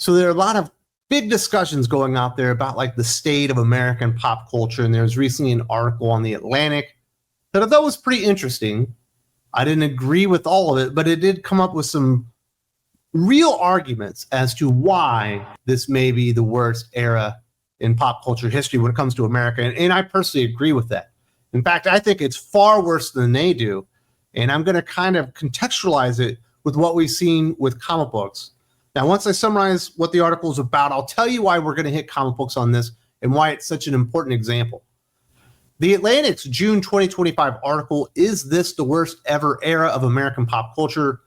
So there are a lot of big discussions going out there about like the state of American pop culture. And there was recently an article on The Atlantic that I thought was pretty interesting. I didn't agree with all of it, but it did come up with some real arguments as to why this may be the worst era in pop culture history when it comes to America. And I personally agree with that. In fact, I think it's far worse than they do. And I'm going to kind of contextualize it with what we've seen with comic books. Now, once I summarize what the article is about, I'll tell you why we're going to hit comic books on this and why it's such an important example. The Atlantic's June 2025 article, "Is This the Worst Ever Era of American Pop Culture?"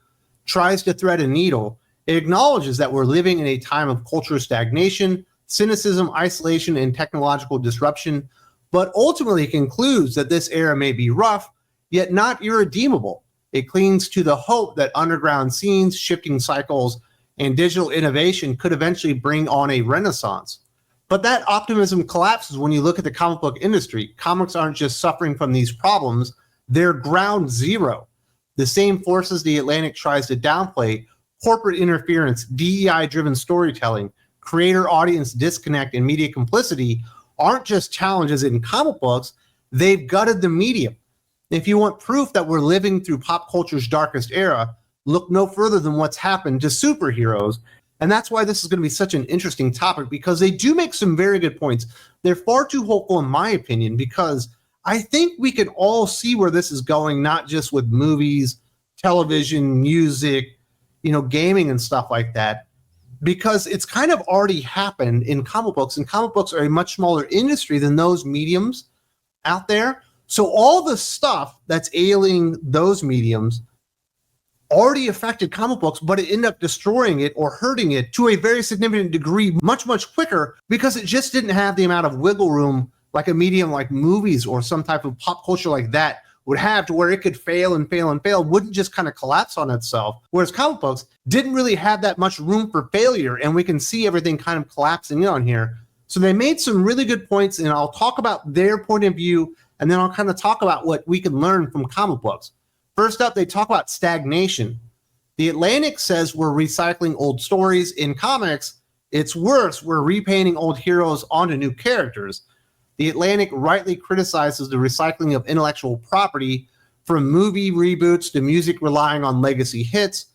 tries to thread a needle. It acknowledges that we're living in a time of cultural stagnation, cynicism, isolation, and technological disruption, but ultimately concludes that this era may be rough, yet not irredeemable. It clings to the hope that underground scenes, shifting cycles, and digital innovation could eventually bring on a renaissance. But that optimism collapses when you look at the comic book industry. Comics aren't just suffering from these problems, they're ground zero. The same forces The Atlantic tries to downplay, corporate interference, DEI-driven storytelling, creator-audience disconnect, and media complicity, aren't just challenges in comic books, they've gutted the medium. If you want proof that we're living through pop culture's darkest era, look no further than what's happened to superheroes. And that's why this is going to be such an interesting topic, because they do make some very good points. They're far too hopeful, in my opinion, because I think we can all see where this is going, not just with movies, television, music, gaming and stuff like that, because it's kind of already happened in comic books, and comic books are a much smaller industry than those mediums out there. So all the stuff that's ailing those mediums already affected comic books, but it ended up destroying it or hurting it to a very significant degree much, much quicker, because it just didn't have the amount of wiggle room like a medium like movies or some type of pop culture like that would have, to where it could fail and fail and fail, wouldn't just kind of collapse on itself. Whereas comic books didn't really have that much room for failure, and we can see everything kind of collapsing in on here. So they made some really good points, and I'll talk about their point of view, and then I'll kind of talk about what we can learn from comic books. First up, they talk about stagnation. The Atlantic says we're recycling old stories. In comics, it's worse. We're repainting old heroes onto new characters. The Atlantic rightly criticizes the recycling of intellectual property, from movie reboots to music relying on legacy hits,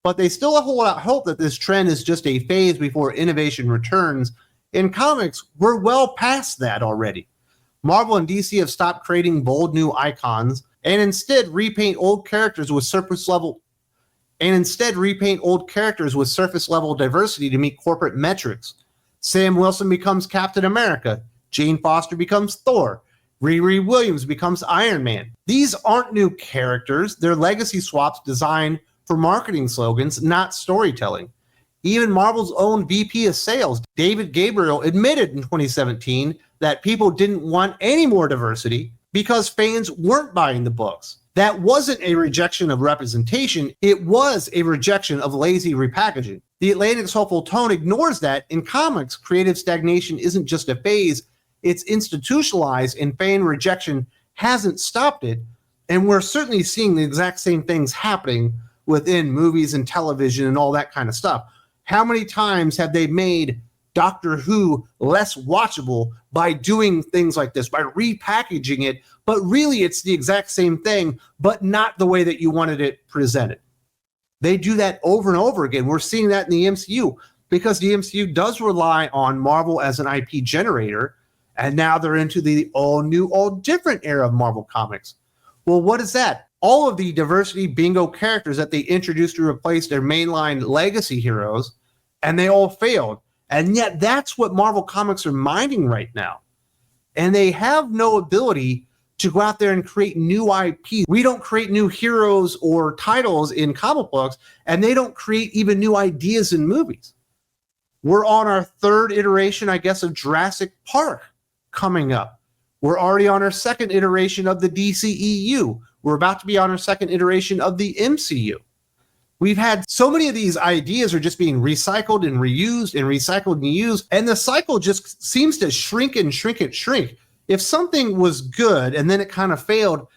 but they still hold out hope that this trend is just a phase before innovation returns. In comics, we're well past that already. Marvel and DC have stopped creating bold new icons and instead repaint old characters with surface level diversity to meet corporate metrics. Sam Wilson becomes Captain America. Jane Foster becomes Thor. Riri Williams becomes Iron Man. These aren't new characters. They're legacy swaps designed for marketing slogans, not storytelling. Even Marvel's own VP of sales, David Gabriel, admitted in 2017 that people didn't want any more diversity because fans weren't buying the books. That wasn't a rejection of representation. It was a rejection of lazy repackaging. The Atlantic's hopeful tone ignores that. In comics, creative stagnation isn't just a phase. It's institutionalized, and fan rejection hasn't stopped it. And we're certainly seeing the exact same things happening within movies and television and all that kind of stuff. How many times have they made Doctor Who less watchable by doing things like this, by repackaging it, but really it's the exact same thing, but not the way that you wanted it presented? They do that over and over again. We're seeing that in the MCU, because the MCU does rely on Marvel as an IP generator, and now they're into the all new, all different era of Marvel Comics. Well, what is that? All of the diversity bingo characters that they introduced to replace their mainline legacy heroes, and they all failed. And yet that's what Marvel Comics are minding right now. And they have no ability to go out there and create new IP. We don't create new heroes or titles in comic books, and they don't create even new ideas in movies. We're on our third iteration, I guess, of Jurassic Park coming up. We're already on our second iteration of the DCEU. We're about to be on our second iteration of the MCU. We've had so many of these ideas are just being recycled and reused and recycled and used, and the cycle just seems to shrink and shrink and shrink. If something was good and then it kind of failed,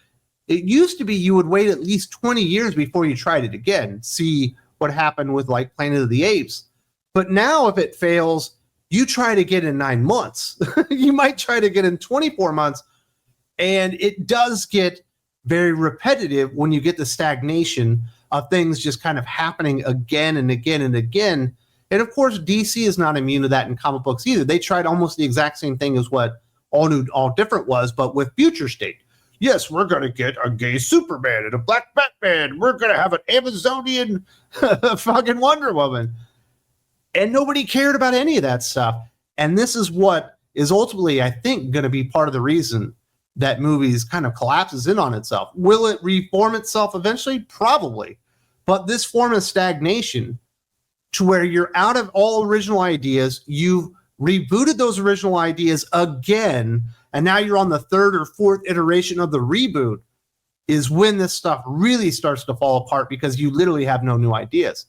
it used to be you would wait at least 20 years before you tried it again. See what happened with like Planet of the Apes. But now if it fails, you try to get in 9 months. You might try to get in 24 months. And it does get very repetitive when you get the stagnation of things just kind of happening again and again and again. And of course, DC is not immune to that in comic books either. They tried almost the exact same thing as what All New, All Different was, but with Future State. Yes, we're going to get a gay Superman and a black Batman. We're going to have an Amazonian fucking Wonder Woman. And nobody cared about any of that stuff. And this is what is ultimately, I think, going to be part of the reason that movies kind of collapses in on itself. Will it reform itself eventually? Probably. But this form of stagnation to where you're out of all original ideas, you've rebooted those original ideas again, and now you're on the third or fourth iteration of the reboot, is when this stuff really starts to fall apart because you literally have no new ideas.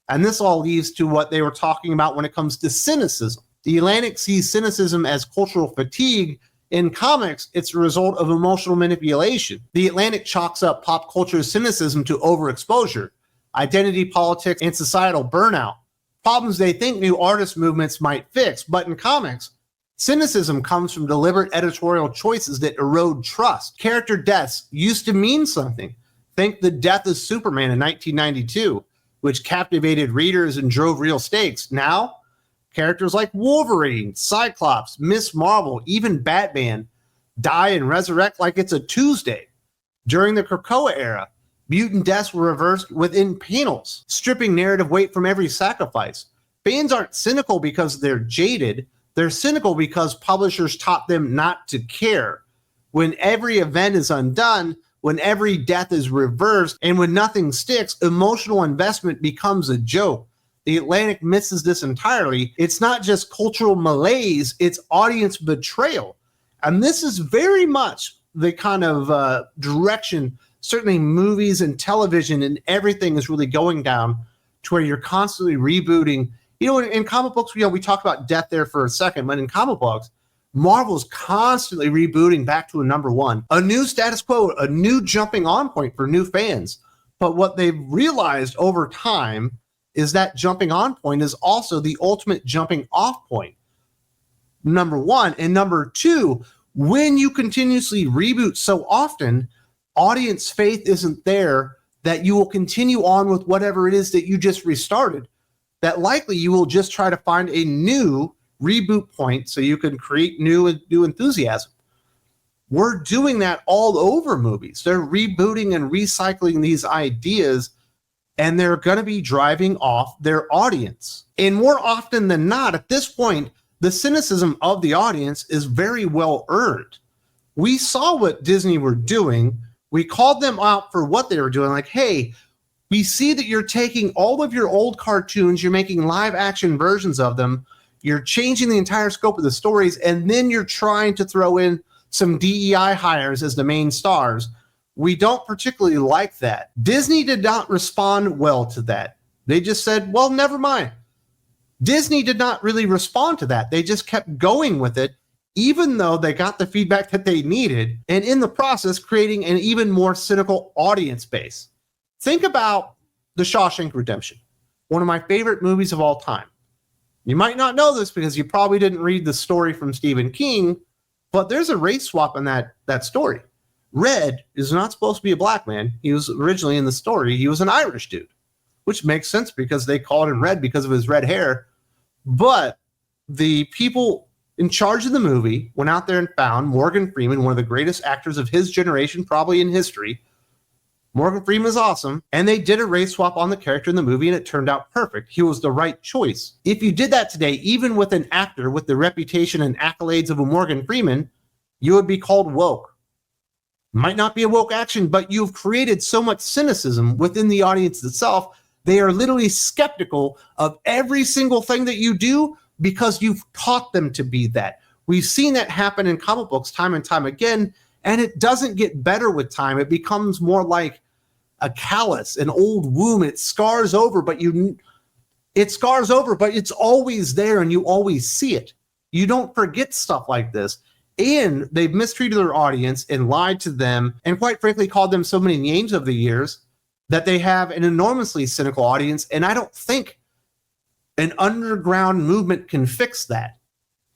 And this all leads to what they were talking about when it comes to cynicism. The Atlantic sees cynicism as cultural fatigue. In comics, it's a result of emotional manipulation. The Atlantic chalks up pop culture's cynicism to overexposure, identity politics, and societal burnout, problems they think new artist movements might fix. But in comics, cynicism comes from deliberate editorial choices that erode trust. Character deaths used to mean something. Think the death of Superman in 1992, which captivated readers and drove real stakes. Now, characters like Wolverine, Cyclops, Miss Marvel, even Batman die and resurrect like it's a Tuesday. During the Krakoa era, mutant deaths were reversed within panels, stripping narrative weight from every sacrifice. Fans aren't cynical because they're jaded. They're cynical because publishers taught them not to care. When every event is undone, when every death is reversed, and when nothing sticks, emotional investment becomes a joke. The Atlantic misses this entirely. It's not just cultural malaise, it's audience betrayal. And this is very much the kind of direction, certainly movies and television and everything is really going down, to where you're constantly rebooting. You know, in comic books, we talked about death there for a second, but in comic books, Marvel's constantly rebooting back to a number one, a new status quo, a new jumping on point for new fans. But what they've realized over time is that jumping on point is also the ultimate jumping off point. Number one. And number two, when you continuously reboot so often, audience faith isn't there that you will continue on with whatever it is that you just restarted. That likely you will just try to find a new reboot point so you can create new enthusiasm. We're doing that all over movies. They're rebooting and recycling these ideas, and they're going to be driving off their audience. And more often than not, at this point, the cynicism of the audience is very well earned. We saw what Disney were doing. We called them out for what they were doing. Like, hey, we see that you're taking all of your old cartoons, you're making live action versions of them, you're changing the entire scope of the stories, and then you're trying to throw in some DEI hires as the main stars. We don't particularly like that. Disney did not respond well to that. They just said, well, never mind. Disney did not really respond to that. They just kept going with it, even though they got the feedback that they needed, and in the process, creating an even more cynical audience base. Think about The Shawshank Redemption, one of my favorite movies of all time. You might not know this because you probably didn't read the story from Stephen King, but there's a race swap in that story. Red is not supposed to be a black man. He was originally in the story, he was an Irish dude, which makes sense because they called him Red because of his red hair. But the people in charge of the movie went out there and found Morgan Freeman, one of the greatest actors of his generation, probably in history. Morgan Freeman is awesome. And they did a race swap on the character in the movie, and it turned out perfect. He was the right choice. If you did that today, even with an actor with the reputation and accolades of a Morgan Freeman, you would be called woke. Might not be a woke action, but you've created so much cynicism within the audience itself. They are literally skeptical of every single thing that you do because you've taught them to be that. We've seen that happen in comic books time and time again, and it doesn't get better with time. It becomes more like a callus, an old wound. It scars over, but it's always there and you always see it. You don't forget stuff like this. And they've mistreated their audience and lied to them and quite frankly called them so many names over the years that they have an enormously cynical audience. And I don't think An underground movement can fix that.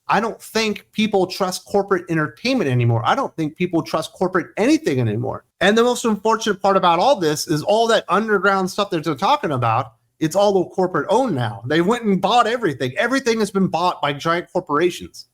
I don't think people trust corporate entertainment anymore. I don't think people trust corporate anything anymore. And the most unfortunate part about all this is all that underground stuff that they're talking about, it's all the corporate owned now. They went and bought everything. Everything has been bought by giant corporations.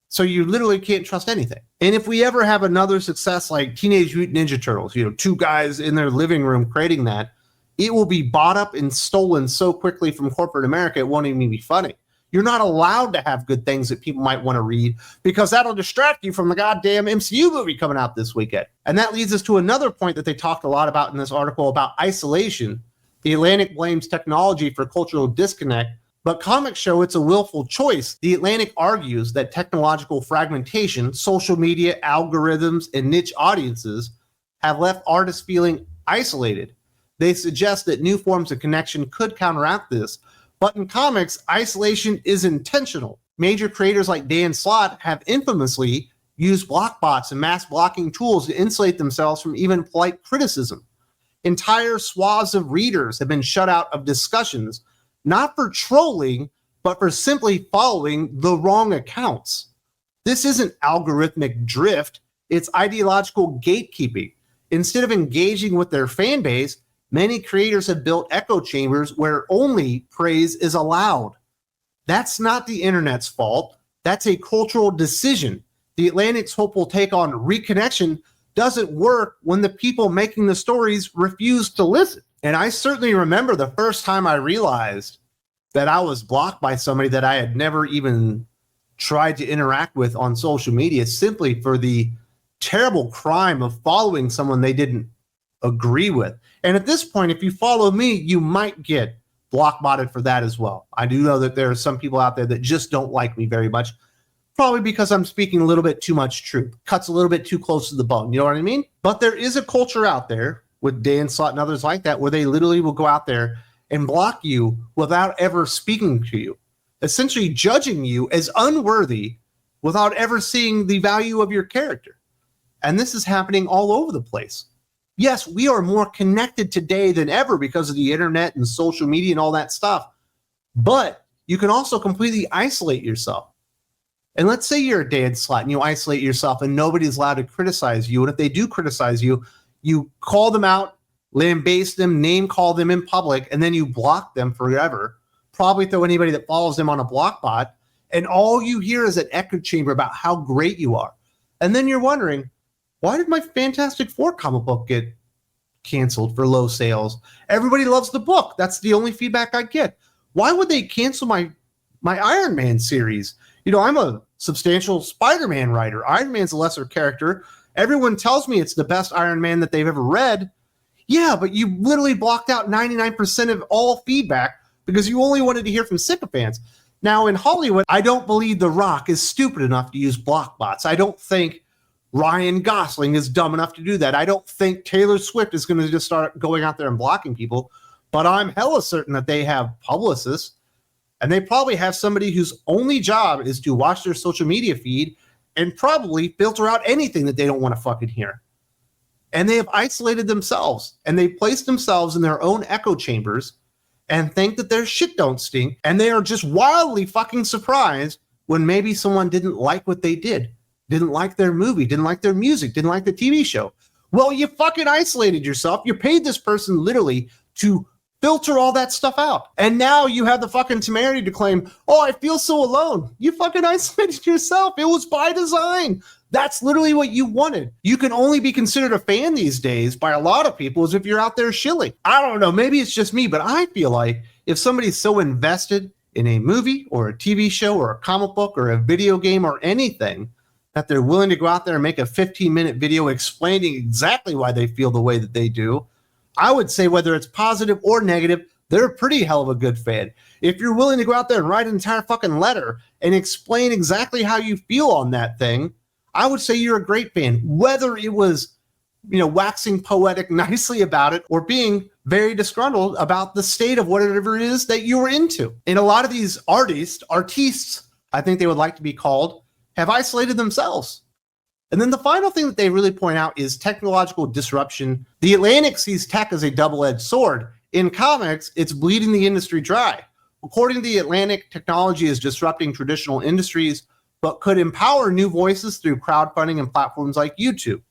So you literally can't trust anything. And if we ever have another success like Teenage Mutant Ninja Turtles, two guys in their living room creating that, it will be bought up and stolen so quickly from corporate America, it won't even be funny. You're not allowed to have good things that people might want to read because that'll distract you from the goddamn MCU movie coming out this weekend. And that leads us to another point that they talked a lot about in this article about isolation. The Atlantic blames technology for cultural disconnect, but comics show it's a willful choice. The Atlantic argues that technological fragmentation, social media, algorithms, and niche audiences have left artists feeling isolated. They suggest that new forms of connection could counteract this, but in comics, isolation is intentional. Major creators like Dan Slott have infamously used block bots and mass blocking tools to insulate themselves from even polite criticism. Entire swaths of readers have been shut out of discussions, not for trolling, but for simply following the wrong accounts. This isn't algorithmic drift, it's ideological gatekeeping. Instead of engaging with their fan base, many creators have built echo chambers where only praise is allowed. That's not the internet's fault. That's a cultural decision. The Atlantic's hopeful take on reconnection doesn't work when the people making the stories refuse to listen. And I certainly remember the first time I realized that I was blocked by somebody that I had never even tried to interact with on social media simply for the terrible crime of following someone they didn't agree with. And at this point, if you follow me, you might get block botted for that as well. I do know that there are some people out there that just don't like me very much, probably because I'm speaking a little bit too much truth, cuts a little bit too close to the bone. You know what I mean? But there is a culture out there with Dan Slott and others like that where they literally will go out there and block you without ever speaking to you, essentially judging you as unworthy without ever seeing the value of your character. And this is happening all over the place. Yes, we are more connected today than ever because of the internet and social media and all that stuff. But you can also completely isolate yourself. And let's say you're a Dan Slott and you isolate yourself and nobody's allowed to criticize you. And if they do criticize you, you call them out, lambaste them, name call them in public, and then you block them forever. Probably throw anybody that follows them on a block bot. And all you hear is an echo chamber about how great you are. And then you're wondering, why did my Fantastic Four comic book get canceled for low sales? Everybody loves the book. That's the only feedback I get. Why would they cancel my Iron Man series? I'm a substantial Spider-Man writer. Iron Man's a lesser character. Everyone tells me it's the best Iron Man that they've ever read. Yeah, but you literally blocked out 99% of all feedback because you only wanted to hear from sycophants. Now, in Hollywood, I don't believe The Rock is stupid enough to use block bots. I don't think Ryan Gosling is dumb enough to do that. I don't think Taylor Swift is going to just start going out there and blocking people, but I'm hella certain that they have publicists and they probably have somebody whose only job is to watch their social media feed and probably filter out anything that they don't want to fucking hear. And they have isolated themselves and they placed themselves in their own echo chambers and think that their shit don't stink. And they are just wildly fucking surprised when maybe someone didn't like what they did. Didn't like their movie, didn't like their music, didn't like the TV show. Well, you fucking isolated yourself. You paid this person literally to filter all that stuff out. And now you have the fucking temerity to claim, oh, I feel so alone. You fucking isolated yourself. It was by design. That's literally what you wanted. You can only be considered a fan these days by a lot of people as if you're out there shilling. I don't know, maybe it's just me, but I feel like if somebody's so invested in a movie or a TV show or a comic book or a video game or anything, that they're willing to go out there and make a 15-minute video explaining exactly why they feel the way that they do, I would say whether it's positive or negative, they're a pretty hell of a good fan. If you're willing to go out there and write an entire fucking letter and explain exactly how you feel on that thing, I would say you're a great fan. Whether it was, waxing poetic nicely about it or being very disgruntled about the state of whatever it is that you were into. And a lot of these artists, I think they would like to be called, have isolated themselves. And then the final thing that they really point out is technological disruption. The Atlantic sees tech as a double-edged sword. In comics, it's bleeding the industry dry. According to The Atlantic, technology is disrupting traditional industries, but could empower new voices through crowdfunding and platforms like YouTube.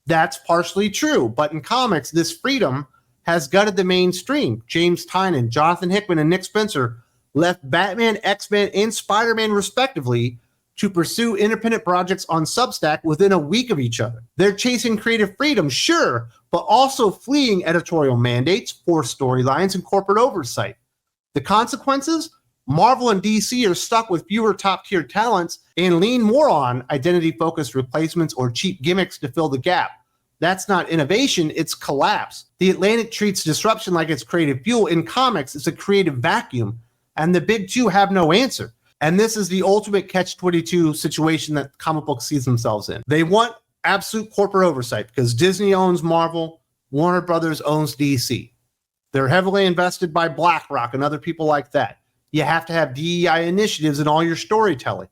That's partially true, but in comics, this freedom has gutted the mainstream. James Tynion, Jonathan Hickman, and Nick Spencer left Batman, X-Men, and Spider-Man, respectively, to pursue independent projects on Substack within a week of each other. They're chasing creative freedom, sure, but also fleeing editorial mandates, forced storylines, and corporate oversight. The consequences? Marvel and DC are stuck with fewer top-tier talents and lean more on identity-focused replacements or cheap gimmicks to fill the gap. That's not innovation, it's collapse. The Atlantic treats disruption like it's creative fuel. In comics, it's a creative vacuum, and the big two have no answer. And this is the ultimate catch-22 situation that comic books sees themselves in. They want absolute corporate oversight because Disney owns Marvel, Warner Brothers owns DC. They're heavily invested by BlackRock and other people like that. You have to have DEI initiatives in all your storytelling.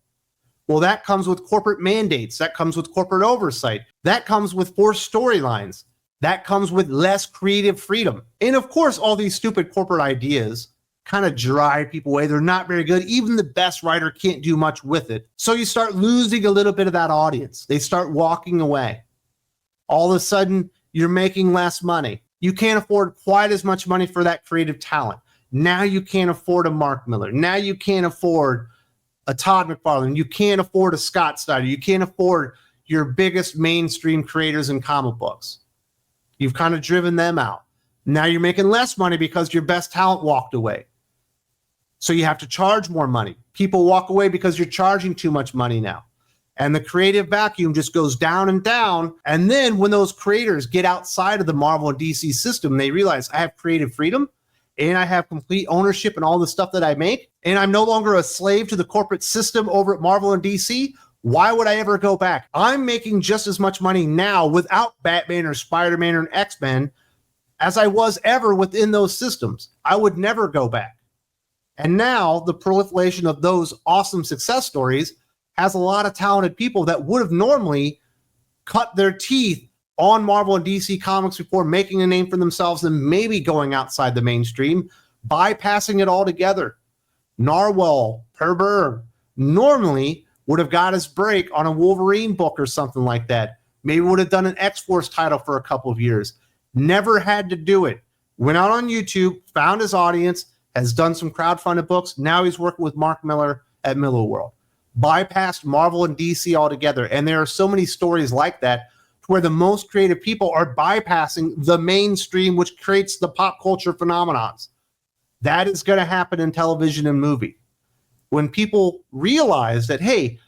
Well, that comes with corporate mandates. That comes with corporate oversight. That comes with forced storylines. That comes with less creative freedom. And of course, all these stupid corporate ideas kind of drive people away. They're not very good. Even the best writer can't do much with it. So you start losing a little bit of that audience. They start walking away. All of a sudden, you're making less money. You can't afford quite as much money for that creative talent. Now you can't afford a Mark Miller. Now you can't afford a Todd McFarlane. You can't afford a Scott Snyder. You can't afford your biggest mainstream creators in comic books. You've kind of driven them out. Now you're making less money because your best talent walked away. So you have to charge more money. People walk away because you're charging too much money now. And the creative vacuum just goes down and down. And then when those creators get outside of the Marvel and DC system, they realize I have creative freedom and I have complete ownership in all the stuff that I make. And I'm no longer a slave to the corporate system over at Marvel and DC. Why would I ever go back? I'm making just as much money now without Batman or Spider-Man or X-Men as I was ever within those systems. I would never go back. And now the proliferation of those awesome success stories has a lot of talented people that would have normally cut their teeth on Marvel and DC comics before making a name for themselves and maybe going outside the mainstream, bypassing it altogether. Narwhal, Per Berg, normally would have got his break on a Wolverine book or something like that. Maybe would have done an X-Force title for a couple of years. Never had to do it. Went out on YouTube, found his audience, has done some crowdfunded books. Now he's working with Mark Miller at Miller World. Bypassed Marvel and DC altogether. And there are so many stories like that where the most creative people are bypassing the mainstream, which creates the pop culture phenomenons. That is going to happen in television and movie. When people realize that, hey,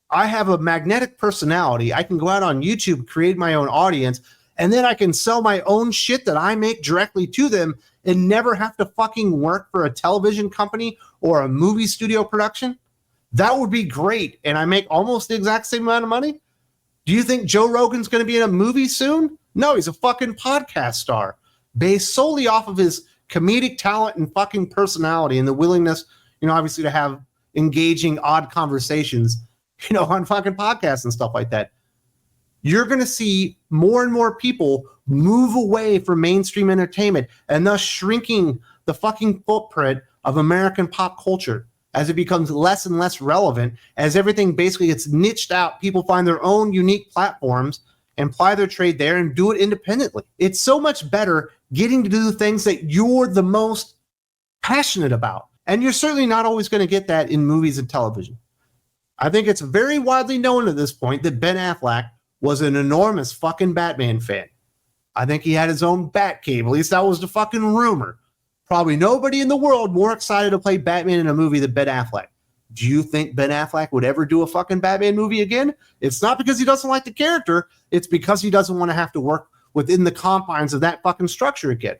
I have a magnetic personality, I can go out on YouTube, create my own audience, and then I can sell my own shit that I make directly to them and never have to fucking work for a television company or a movie studio production. That would be great. And I make almost the exact same amount of money. Do you think Joe Rogan's going to be in a movie soon? No, he's a fucking podcast star based solely off of his comedic talent and fucking personality and the willingness, obviously to have engaging, odd conversations, on fucking podcasts and stuff like that. You're going to see more and more people move away from mainstream entertainment and thus shrinking the fucking footprint of American pop culture as it becomes less and less relevant, as everything basically gets niched out. People find their own unique platforms and ply their trade there and do it independently. It's so much better getting to do the things that you're the most passionate about. And you're certainly not always going to get that in movies and television. I think it's very widely known at this point that Ben Affleck was an enormous fucking Batman fan. I think he had his own Batcave. At least that was the fucking rumor. Probably nobody in the world more excited to play Batman in a movie than Ben Affleck. Do you think Ben Affleck would ever do a fucking Batman movie again? It's not because he doesn't like the character. It's because he doesn't want to have to work within the confines of that fucking structure again.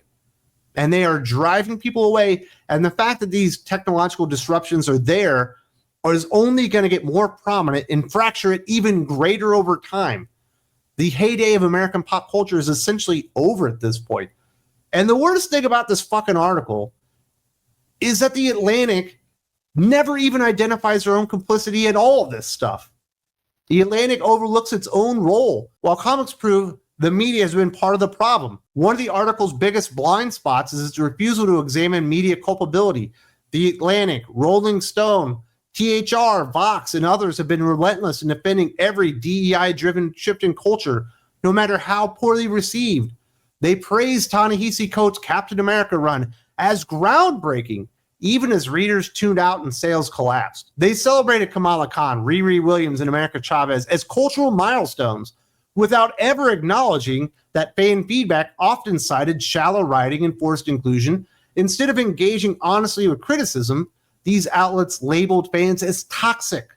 And they are driving people away. And the fact that these technological disruptions are there is only going to get more prominent and fracture it even greater over time. The heyday of American pop culture is essentially over at this point. And the worst thing about this fucking article is that The Atlantic never even identifies their own complicity in all of this stuff. The Atlantic overlooks its own role, while comics prove the media has been part of the problem. One of the article's biggest blind spots is its refusal to examine media culpability. The Atlantic, Rolling Stone, THR, Vox, and others have been relentless in defending every DEI-driven shift in culture, no matter how poorly received. They praised Ta-Nehisi Coates' Captain America run as groundbreaking, even as readers tuned out and sales collapsed. They celebrated Kamala Khan, Riri Williams, and America Chavez as cultural milestones without ever acknowledging that fan feedback often cited shallow writing and forced inclusion. Instead of engaging honestly with criticism, these outlets labeled fans as toxic,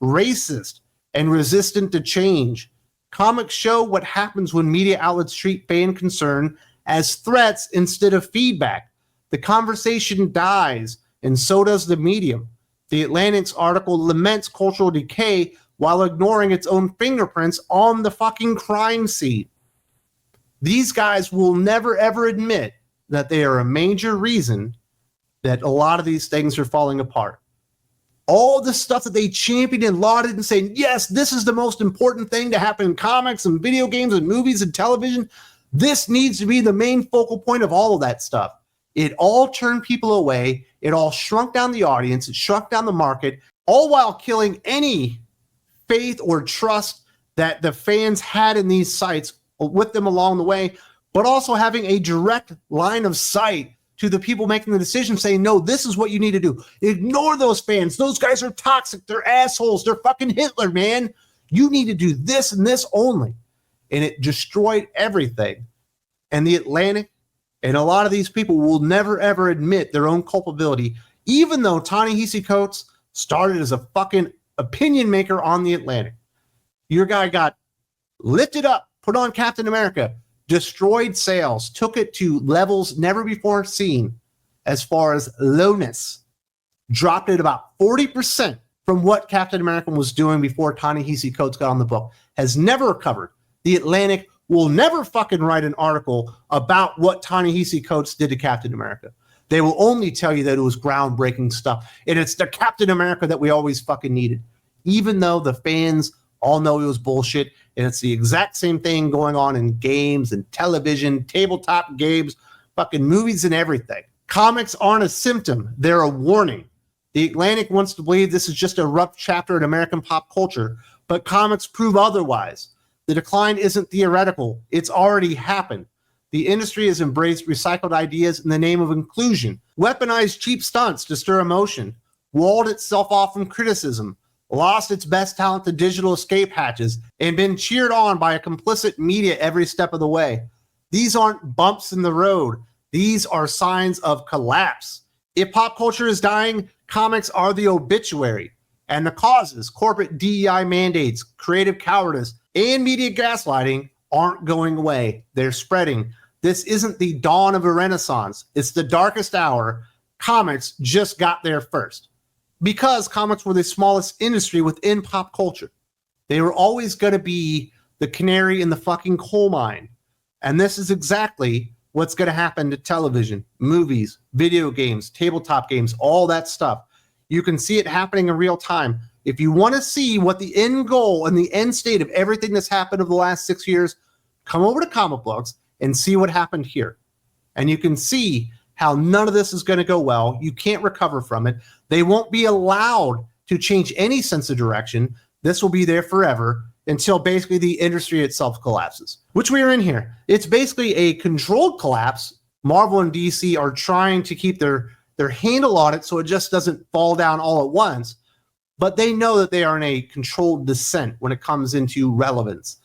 racist, and resistant to change. Comics show what happens when media outlets treat fan concern as threats instead of feedback. The conversation dies, and so does the medium. The Atlantic's article laments cultural decay while ignoring its own fingerprints on the fucking crime scene. These guys will never ever admit that they are a major reason that a lot of these things are falling apart. All the stuff that they championed and lauded and saying, yes, this is the most important thing to happen in comics and video games and movies and television. This needs to be the main focal point of all of that stuff. It all turned people away. It all shrunk down the audience. It shrunk down the market, all while killing any faith or trust that the fans had in these sites with them along the way, but also having a direct line of sight to the people making the decision, saying, no, this is what you need to do. Ignore those fans. Those guys are toxic. They're assholes. They're fucking Hitler, man. You need to do this and this only. And it destroyed everything. And the Atlantic and a lot of these people will never, ever admit their own culpability, even though Ta-Nehisi Coates started as a fucking opinion maker on the Atlantic. Your guy got lifted up, put on Captain America, destroyed sales, took it to levels never before seen as far as lowness, dropped it about 40% from what Captain America was doing before Ta-Nehisi Coates got on the book, has never recovered. The Atlantic will never fucking write an article about what Ta-Nehisi Coates did to Captain America. They will only tell you that it was groundbreaking stuff, and it's the Captain America that we always fucking needed, even though the fans all know it was bullshit. And it's the exact same thing going on in games and television, tabletop games, fucking movies and everything. Comics aren't a symptom. They're a warning. The Atlantic wants to believe this is just a rough chapter in American pop culture, but comics prove otherwise. The decline isn't theoretical. It's already happened. The industry has embraced recycled ideas in the name of inclusion, weaponized cheap stunts to stir emotion, walled itself off from criticism, lost its best talent to digital escape hatches, and been cheered on by a complicit media every step of the way. These aren't bumps in the road. These are signs of collapse. If pop culture is dying, comics are the obituary. And the causes, corporate DEI mandates, creative cowardice, and media gaslighting aren't going away. They're spreading. This isn't the dawn of a renaissance. It's the darkest hour. Comics just got there first. Because comics were the smallest industry within pop culture. They were always going to be the canary in the fucking coal mine. And this is exactly what's going to happen to television, movies, video games, tabletop games, all that stuff. You can see it happening in real time. If you want to see what the end goal and the end state of everything that's happened over the last 6 years, come over to comic books and see what happened here. And you can see how none of this is going to go well. You can't recover from it. They won't be allowed to change any sense of direction. This will be there forever until basically the industry itself collapses, which we are in here. It's basically a controlled collapse. Marvel and DC are trying to keep their handle on it so it just doesn't fall down all at once. But they know that they are in a controlled descent when it comes into relevance.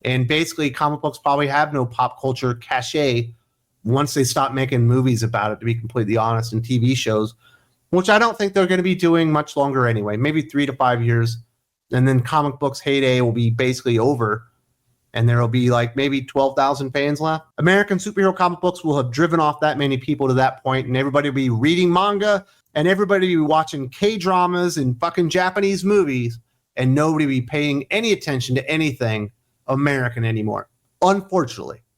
And basically, comic books probably have no pop culture cachet once they stop making movies about it, to be completely honest, and TV shows, which I don't think they're going to be doing much longer anyway, maybe 3 to 5 years. And then comic books heyday will be basically over, and there will be like maybe 12,000 fans left. American superhero comic books will have driven off that many people to that point, and everybody will be reading manga, and everybody will be watching K-dramas and fucking Japanese movies, and nobody will be paying any attention to anything American anymore, unfortunately.